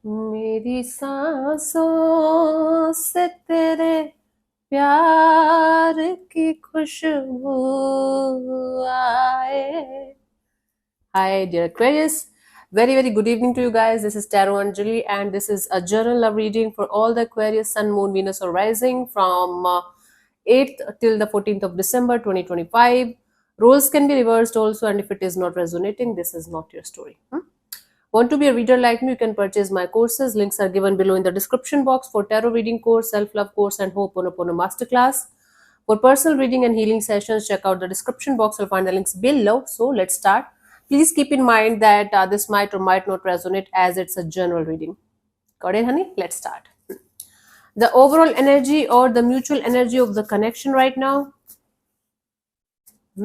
मेरी सांसों से तेरे प्यार की खुशबू आए. Hi, dear Aquarius. Very, very good evening to you guys. This is Tarot Anjali, and this is a journal love reading for all the Aquarius, Sun, Moon, Venus, or Rising from 8th till the 14th of December 2025. Roles can be reversed also, and if it is not resonating, this is not your story. Want to be a reader like me? You can purchase my courses. Links are given below in the description box for tarot reading course, self-love course, and Ho'oponopono masterclass. For personal reading and healing sessions, check out the description box. You'll find the links below. So let's start. Please keep in mind that this might or might not resonate as it's a general reading. Got it, honey? Let's start. The overall energy or the mutual energy of the connection right now. Do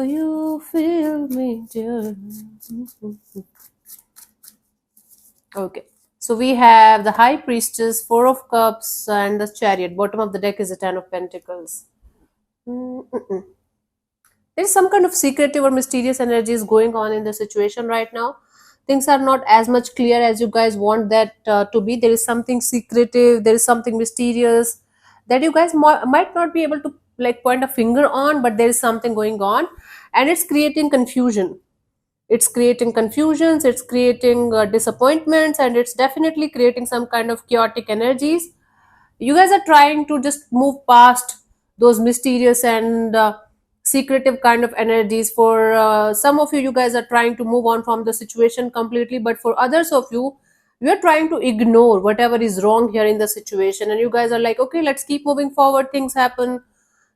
you feel me, dear? Okay. So we have the High Priestess, Four of Cups, and the Chariot. Bottom of the deck is the Ten of Pentacles. Mm-mm. There is some kind of secretive or mysterious energies going on in the situation right now. Things are not as much clear as you guys want that to be. There is something secretive, there is something mysterious that you guys might not be able to like point a finger on, but there is something going on, and it's creating confusion. It's creating confusions, it's creating disappointments, and it's definitely creating some kind of chaotic energies. You guys are trying to just move past those mysterious and secretive kind of energies. For some of you, you guys are trying to move on from the situation completely, but for others of you, you are trying to ignore whatever is wrong here in the situation, and you guys are like, okay, let's keep moving forward. Things happen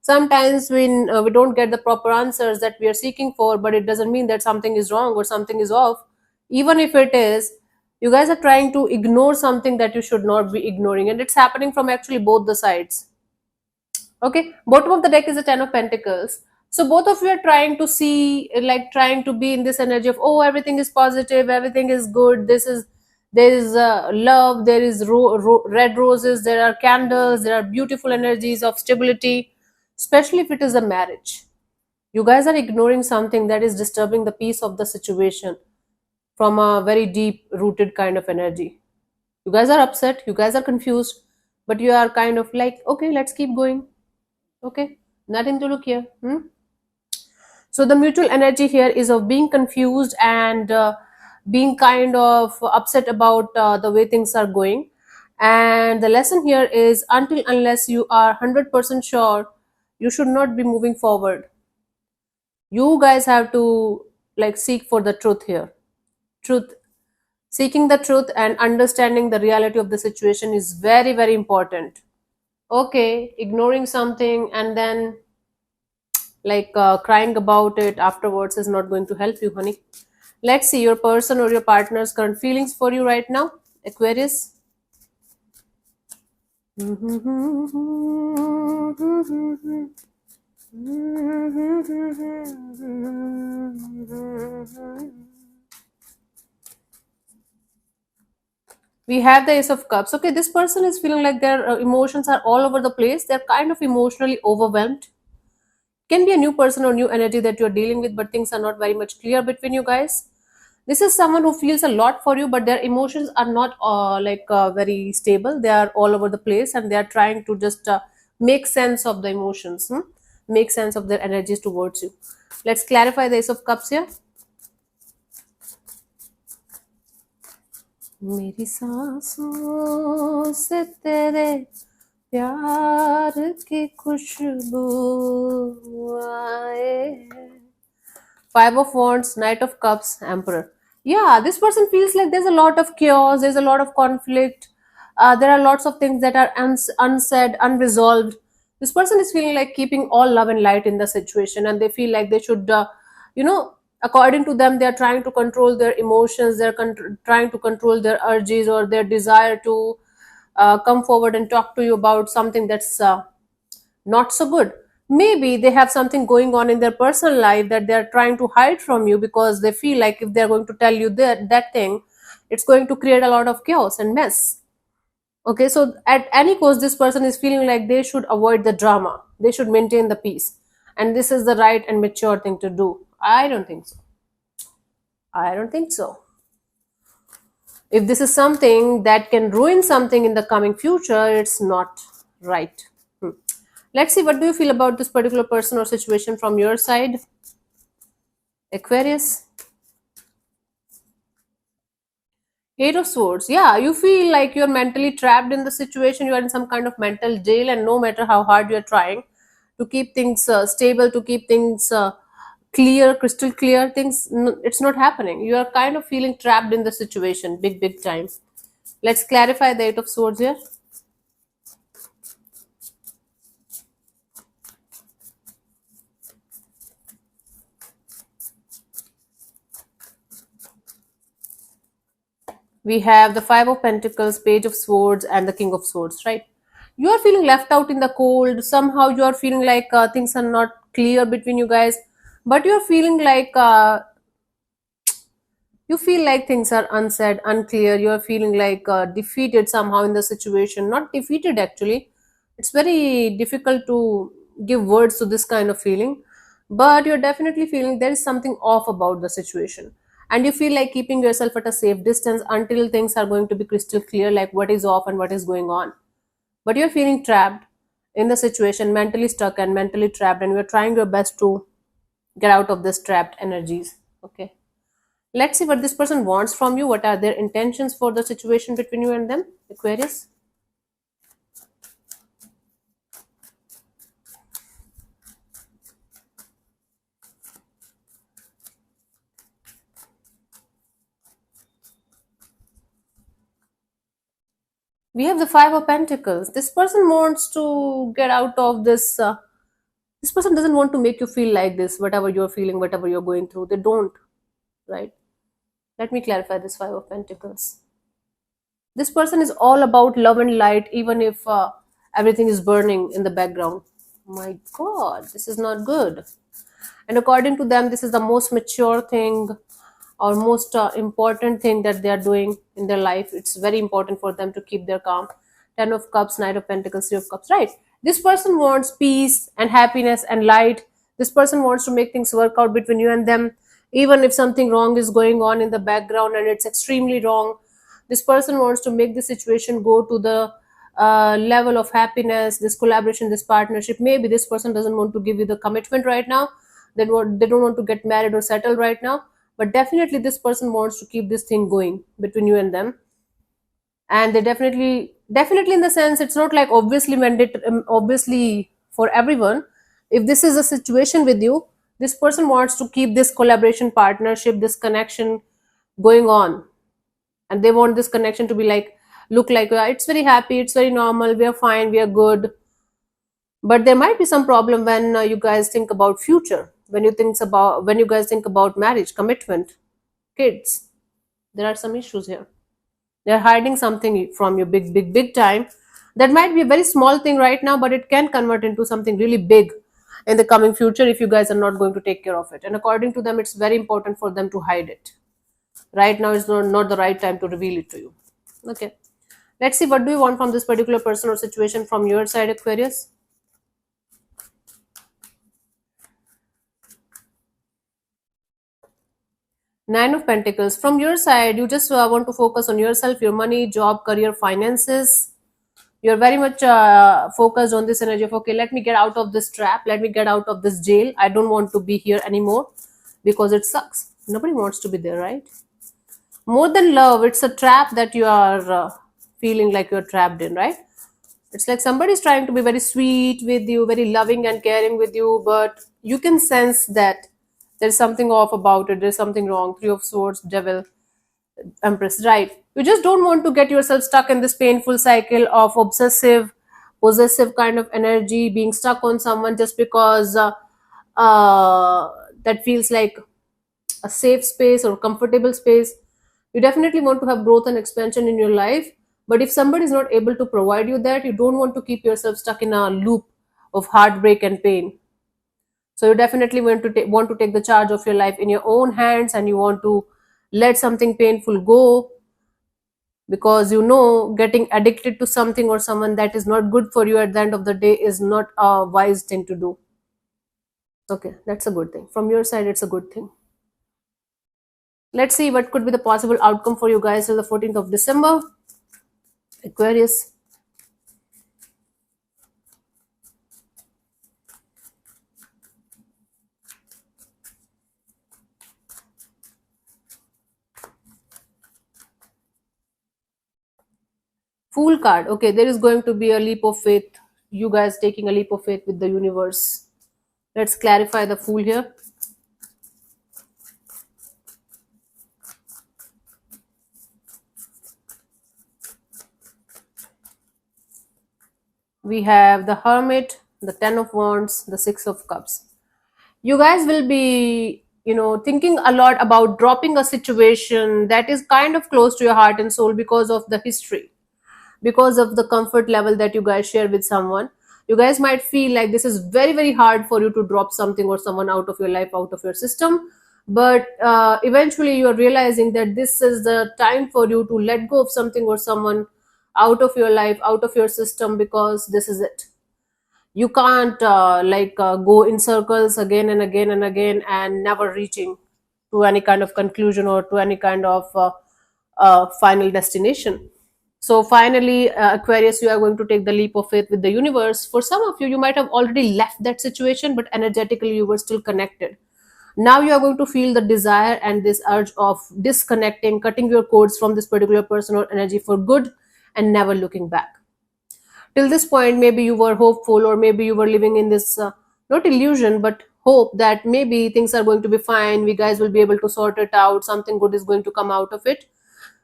sometimes when we don't get the proper answers that we are seeking for, but it doesn't mean that something is wrong or something is off. Even if it is, you guys are trying to ignore something that you should not be ignoring, and it's happening from actually both the sides. Okay, bottom of the deck is the Ten of Pentacles. So both of you are trying to see, like trying to be in this energy of, oh, everything is positive, everything is good, this is, there is love, there is red roses, there are candles, there are beautiful energies of stability, especially if it is a marriage. You guys are ignoring something that is disturbing the peace of the situation from a very deep rooted kind of energy. You guys are upset, you guys are confused, but you are kind of like, okay, let's keep going. Okay, nothing to look here. So the mutual energy here is of being confused and being kind of upset about the way things are going. And the lesson here is, until unless you are 100% sure, you should not be moving forward. You guys have to like seek for the truth here. Truth. Seeking the truth and understanding the reality of the situation is very, very important. Okay, ignoring something and then like crying about it afterwards is not going to help you, honey. Let's see your person or your partner's current feelings for you right now, Aquarius. We have the Ace of Cups. Okay, this person is feeling like their emotions are all over the place. They're kind of emotionally overwhelmed. Can be a new person or new energy that you're dealing with, but things are not very much clear between you guys. This is someone who feels a lot for you, but their emotions are not very stable. They are all over the place, and they are trying to just make sense of the emotions, make sense of their energies towards you. Let's clarify the Ace of Cups here. मेरी सांसों से तेरे प्यार की खुशबू आए. Five of Wands, Knight of Cups, Emperor. Yeah, this person feels like there's a lot of chaos, there's a lot of conflict, there are lots of things that are unsaid, unresolved. This person is feeling like keeping all love and light in the situation, and they feel like they should, according to them, they're trying to control their emotions, they're trying to control their urges or their desire to come forward and talk to you about something that's not so good. Maybe they have something going on in their personal life that they're trying to hide from you, because they feel like if they're going to tell you that thing, it's going to create a lot of chaos and mess. Okay, so at any cost, this person is feeling like they should avoid the drama, they should maintain the peace. and this is the right and mature thing to do. I don't think so. I don't think so. If this is something that can ruin something in the coming future, it's not right. Hmm. Let's see, what do you feel about this particular person or situation from your side, Aquarius? Eight of Swords. Yeah, you feel like you're mentally trapped in the situation. You are in some kind of mental jail, and no matter how hard you're trying to keep things stable, to keep things clear, crystal clear, it's not happening. You are kind of feeling trapped in the situation, big, big time. Let's clarify the Eight of Swords here. We have the Five of Pentacles, Page of Swords, and the King of Swords, right? You are feeling left out in the cold. Somehow you are feeling like things are not clear between you guys, but you are feeling like you feel like things are unsaid, unclear. You are feeling like defeated somehow in the situation. Not defeated, actually. It's very difficult to give words to this kind of feeling, but you're definitely feeling there is something off about the situation. And you feel like keeping yourself at a safe distance until things are going to be crystal clear, like what is off and what is going on. But you're feeling trapped in the situation, mentally stuck and mentally trapped, and you're trying your best to get out of this trapped energies. Okay. Let's see what this person wants from you. What are their intentions for the situation between you and them, Aquarius? We have the Five of Pentacles. This person wants to get out of this. This person doesn't want to make you feel like this, whatever you're feeling, whatever you're going through. They don't, right? Let me clarify this Five of Pentacles. This person is all about love and light, even if everything is burning in the background. My God, this is not good. And according to them, this is the most mature thing or most important thing that they are doing in their life. It's very important for them to keep their calm. Ten of Cups, Knight of Pentacles, Three of Cups, right? This person wants peace and happiness and light. This person wants to make things work out between you and them, even if something wrong is going on in the background and it's extremely wrong. This person wants to make the situation go to the level of happiness, this collaboration, this partnership. Maybe this person doesn't want to give you the commitment right now. They don't want to get married or settle right now, but definitely this person wants to keep this thing going between you and them. And they definitely in the sense, it's not like obviously mandate obviously for everyone. If this is a situation with you, this person wants to keep this collaboration, partnership, this connection going on, and they want this connection to be like, look like, it's very happy, it's very normal, we are fine, we are good. But there might be some problem when you guys think about future, when you guys think about marriage, commitment, kids. There are some issues here. They're hiding something from you, big, big, big time. That might be a very small thing right now, but it can convert into something really big in the coming future if you guys are not going to take care of it. And according to them, it's very important for them to hide it. Right now is not the right time to reveal it to you. Okay. Let's see, what do you want from this particular person or situation from your side, Aquarius? Nine of Pentacles. From your side, you just want to focus on yourself, your money, job, career, finances. You're very much focused on this energy of, okay, let me get out of this trap. Let me get out of this jail. I don't want to be here anymore because it sucks. Nobody wants to be there, right? More than love, it's a trap that you are feeling like you're trapped in, right? It's like somebody's trying to be very sweet with you, very loving and caring with you, but you can sense that there's something off about it. There's something wrong. Three of Swords, Devil, Empress, right? You just don't want to get yourself stuck in this painful cycle of obsessive, possessive kind of energy, being stuck on someone just because that feels like a safe space or comfortable space. You definitely want to have growth and expansion in your life, but if somebody is not able to provide you that, you don't want to keep yourself stuck in a loop of heartbreak and pain. So you definitely want to take the charge of your life in your own hands, and you want to let something painful go, because you know getting addicted to something or someone that is not good for you at the end of the day is not a wise thing to do. Okay, that's a good thing. From your side, it's a good thing. Let's see what could be the possible outcome for you guys till the 14th of December. Aquarius. Fool card. Okay, there is going to be a leap of faith. You guys taking a leap of faith with the universe. Let's clarify the fool here. We have the Hermit, the Ten of Wands, the Six of Cups. You guys will be, thinking a lot about dropping a situation that is kind of close to your heart and soul because of the history, because of the comfort level that you guys share with someone. You guys might feel like this is very very hard for you to drop something or someone out of your life, out of your system, but eventually you are realizing that this is the time for you to let go of something or someone out of your life, out of your system, because this is it. You can't go in circles again and again and again and never reaching to any kind of conclusion or to any kind of final destination. So finally, Aquarius, you are going to take the leap of faith with the universe. For some of you, you might have already left that situation, but energetically you were still connected. Now you are going to feel the desire and this urge of disconnecting, cutting your cords from this particular person or energy for good, and never looking back. Till this point, maybe you were hopeful, or maybe you were living in this not illusion but hope that maybe things are going to be fine, we guys will be able to sort it out, something good is going to come out of it.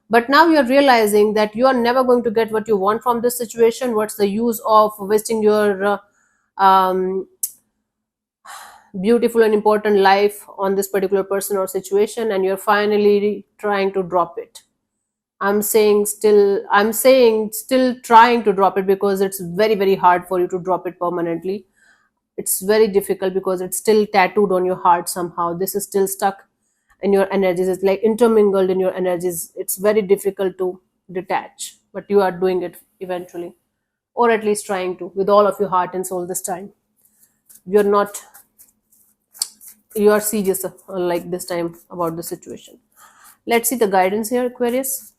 But now you're realizing that you are never going to get what you want from this situation. What's the use of wasting your beautiful and important life on this particular person or situation, and you're finally trying to drop it. I'm saying still trying to drop it, because it's very very hard for you to drop it permanently. It's very difficult because it's still tattooed on your heart somehow. This is still stuck in your energies. It's like intermingled in your energies. It's very difficult to detach, but you are doing it eventually, or at least trying to, with all of your heart and soul this time. You're not, you are serious like this time about the situation. Let's see the guidance here, Aquarius.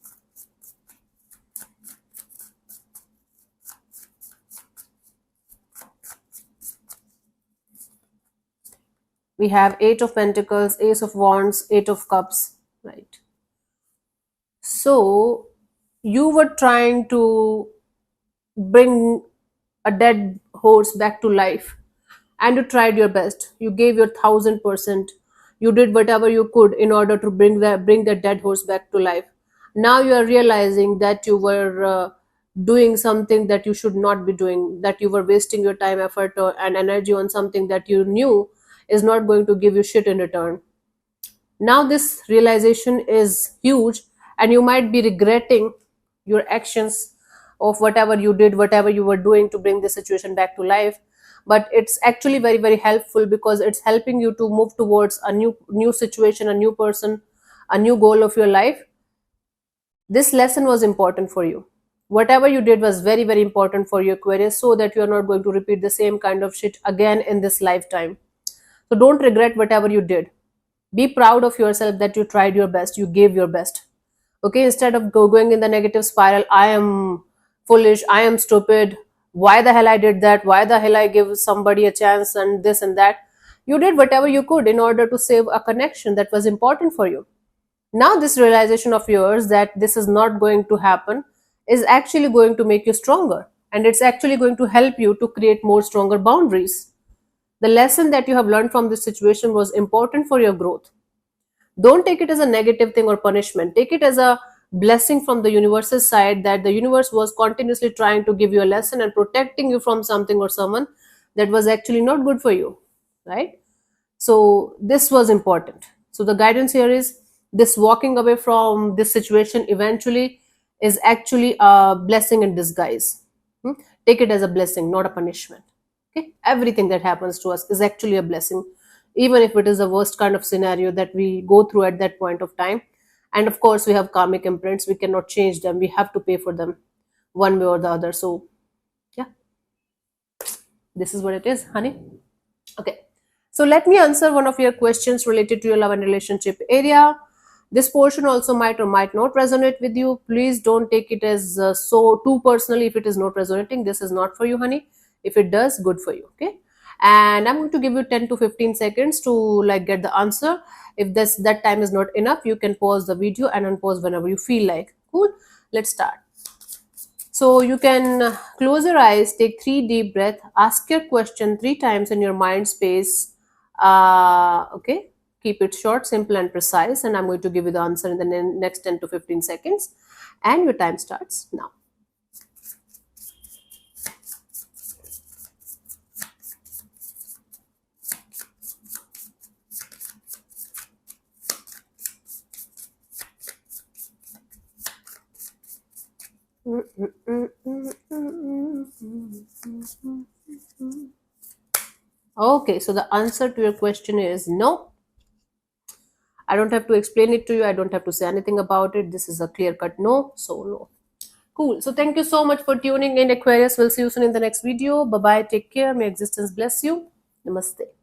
We have Eight of Pentacles, Ace of Wands, Eight of Cups, right? So you were trying to bring a dead horse back to life, and you tried your best. You gave your 1000%. You did whatever you could in order to bring that dead horse back to life. Now you are realizing that you were doing something that you should not be doing, that you were wasting your time, effort, and energy on something that you knew is not going to give you shit in return. Now this realization is huge, and you might be regretting your actions of whatever you did, whatever you were doing to bring the situation back to life. But it's actually very very helpful, because it's helping you to move towards a new situation, a new person, a new goal of your life. This lesson was important for you. Whatever you did was very very important for you, Aquarius, so that you are not going to repeat the same kind of shit again in this lifetime. So don't regret whatever you did. Be proud of yourself that you tried your best, you gave your best. Okay, instead of going in the negative spiral, I am foolish, I am stupid, why the hell I did that, why the hell I give somebody a chance, and this and that. You did whatever you could in order to save a connection that was important for you. Now this realization of yours that this is not going to happen is actually going to make you stronger, and it's actually going to help you to create more stronger boundaries. The lesson that you have learned from this situation was important for your growth. Don't take it as a negative thing or punishment. Take it as a blessing from the universe's side, that the universe was continuously trying to give you a lesson and protecting you from something or someone that was actually not good for you, right? So this was important. So the guidance here is, this walking away from this situation eventually is actually a blessing in disguise. Hmm? Take it as a blessing, not a punishment. Okay, everything that happens to us is actually a blessing, even if it is the worst kind of scenario that we go through at that point of time. And of course we have karmic imprints, we cannot change them, we have to pay for them one way or the other. So yeah, this is what it is, honey. Okay, So let me answer one of your questions related to your love and relationship area. This portion also might or might not resonate with you. Please don't take it as so too personally. If it is not resonating, this is not for you, honey. If it does, good for you. Okay. And I'm going to give you 10 to 15 seconds to like get the answer. If that time is not enough, you can pause the video and unpause whenever you feel like. Cool. Let's start. So you can close your eyes, take 3 deep breaths, ask your question 3 times in your mind space. Okay, keep it short, simple, and precise. And I'm going to give you the answer in the next 10 to 15 seconds. And your time starts now. Okay, so the answer to your question is no. I don't have to explain it to you. I don't have to say anything about it. This is a clear cut no. So, no. Cool. So, thank you so much for tuning in, Aquarius. We'll see you soon in the next video. Bye bye. Take care. May existence bless you. Namaste.